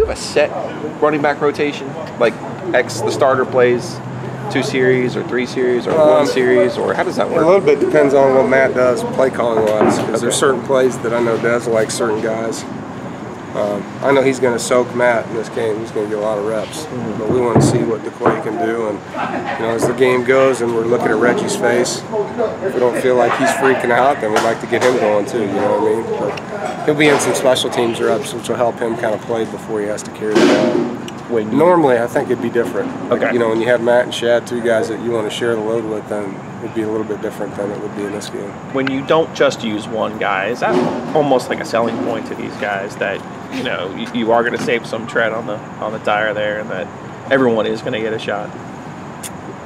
a set running back rotation? Like the starter plays 2 series or 3 series or 1 series, or how does that work? A little bit depends on what Matt does play calling wise, because there's certain plays that I know does like certain guys. I know he's going to soak Matt in this game. He's going to get a lot of reps, but we want to see what DeQuay can do. And as the game goes, and we're looking at Reggie's face, if we don't feel like he's freaking out, then we'd like to get him going too. You know what I mean? But he'll be in some special teams reps, which will help him kind of play before he has to carry the ball. Normally, I think it'd be different. Like, when you have Matt and Shad, 2 guys that you want to share the load with, then it'd be a little bit different than it would be in this game. When you don't just use one guy, is that almost like a selling point to these guys that you are going to save some tread on the tire there, and that everyone is going to get a shot?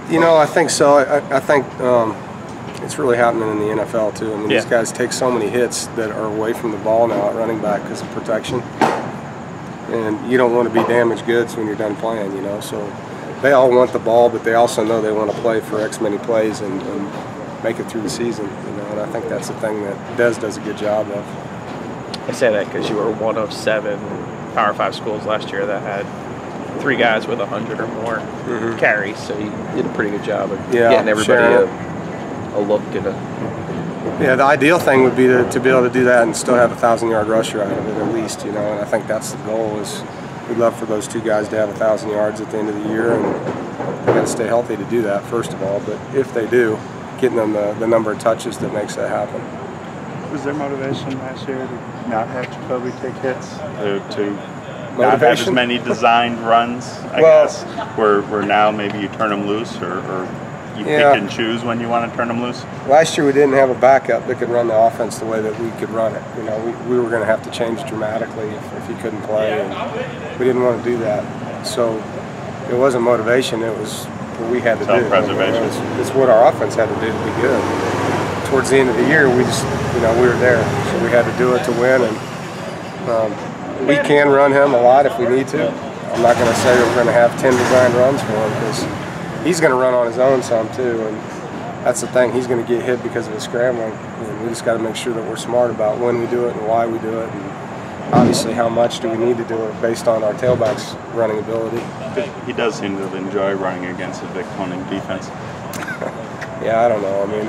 I think so. I think it's really happening in the NFL too. I mean, these guys take so many hits that are away from the ball now at running back because of protection. And you don't want to be damaged goods when you're done playing, So they all want the ball, but they also know they want to play for X many plays and make it through the season, And I think that's the thing that Dez does a good job of. I say that because you were one of 7 Power 5 schools last year that had 3 guys with 100 or more carries, so you did a pretty good job of getting everybody a look at Yeah, the ideal thing would be to be able to do that and still have a 1,000-yard rusher out of it at least, And I think that's the goal. Is we'd love for those 2 guys to have 1,000 yards at the end of the year, and they got to stay healthy to do that first of all. But if they do, getting them the number of touches that makes that happen. Was there motivation last year to not have Jacoby take hits? To not have as many designed runs, I guess, where now maybe you turn them loose, or you pick and choose when you want to turn them loose? Last year we didn't have a backup that could run the offense the way that we could run it. We were going to have to change dramatically if he couldn't play, and we didn't want to do that. So it wasn't motivation, it was what we had to do. Self-preservation. It's what our offense had to do to be good. Towards the end of the year, we just, we were there, so we had to do it to win, and we can run him a lot if we need to. I'm not going to say we're going to have 10 designed runs for him, because he's going to run on his own some too, and that's the thing. He's going to get hit because of his scrambling, and we just got to make sure that we're smart about when we do it and why we do it, and obviously how much do we need to do it based on our tailback's running ability. He does seem to enjoy running against a Vic Koenig defense. Yeah, I don't know. I mean,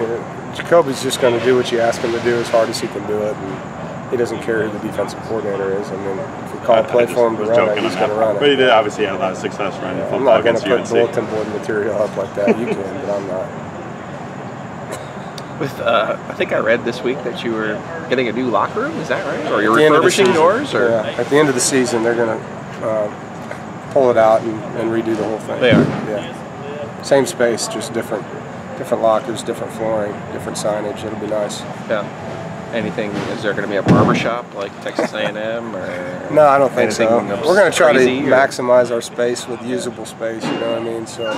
Jacoby's just going to do what you ask him to do as hard as he can do it, and he doesn't care who the defensive coordinator is. I mean, if we call a play for him to run it, he's going to run it. But he did obviously have a lot of success running football. I'm not going to put bulletin board material up like that. You can, but I'm not. I think I read this week that you were getting a new locker room. Is that right? Or you're refurbishing yours? Or? Yeah, at the end of the season, they're going to pull it out and redo the whole thing. They are? Yeah. Same space, just different lockers, different flooring, different signage. It'll be nice. Yeah. Anything? Is there going to be a barber shop like Texas A&M or? No, I don't think so. We're going to try to maximize our space with usable space. You know what I mean? So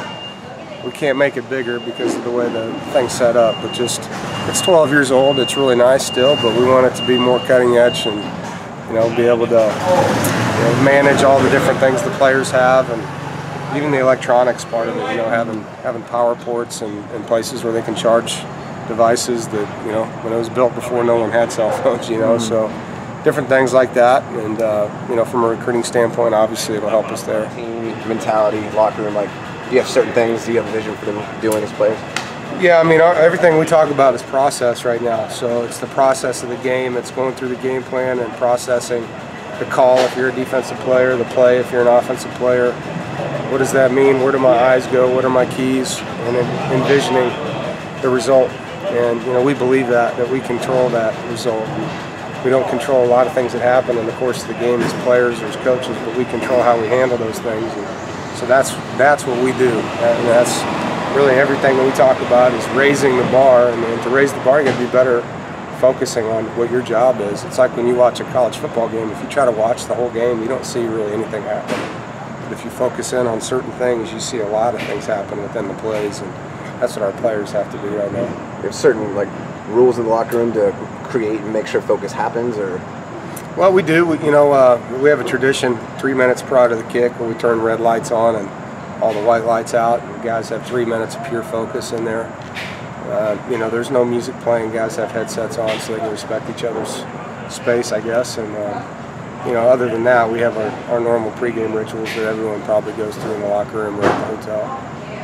we can't make it bigger because of the way the thing's set up. But just it's 12 years old. It's really nice still, but we want it to be more cutting edge and be able to manage all the different things the players have, and even the electronics part of it, having power ports and places where they can charge devices that, when it was built before no one had cell phones, so different things like that. And, from a recruiting standpoint, obviously it'll help us there. Team mentality, locker room, do you have certain things, do you have a vision for them doing as players? Yeah, I mean, everything we talk about is process right now. So it's the process of the game. It's going through the game plan and processing the call if you're a defensive player, the play if you're an offensive player. What does that mean? Where do my eyes go? What are my keys? And then envisioning the result. And we believe that we control that result. And we don't control a lot of things that happen in the course of the game as players or as coaches, but we control how we handle those things. And so that's what we do. And that's really everything that we talk about is raising the bar. And to raise the bar, you got to be better focusing on what your job is. It's like when you watch a college football game. If you try to watch the whole game, you don't see really anything happen. But if you focus in on certain things, you see a lot of things happen within the plays, and that's what our players have to do right now. There's certain rules in the locker room to create and make sure focus happens, or? Well, we do. We have a tradition 3 minutes prior to the kick where we turn red lights on and all the white lights out, and guys have 3 minutes of pure focus in there. There's no music playing. Guys have headsets on so they can respect each other's space, I guess. And other than that, we have our normal pregame rituals that everyone probably goes through in the locker room or at the hotel.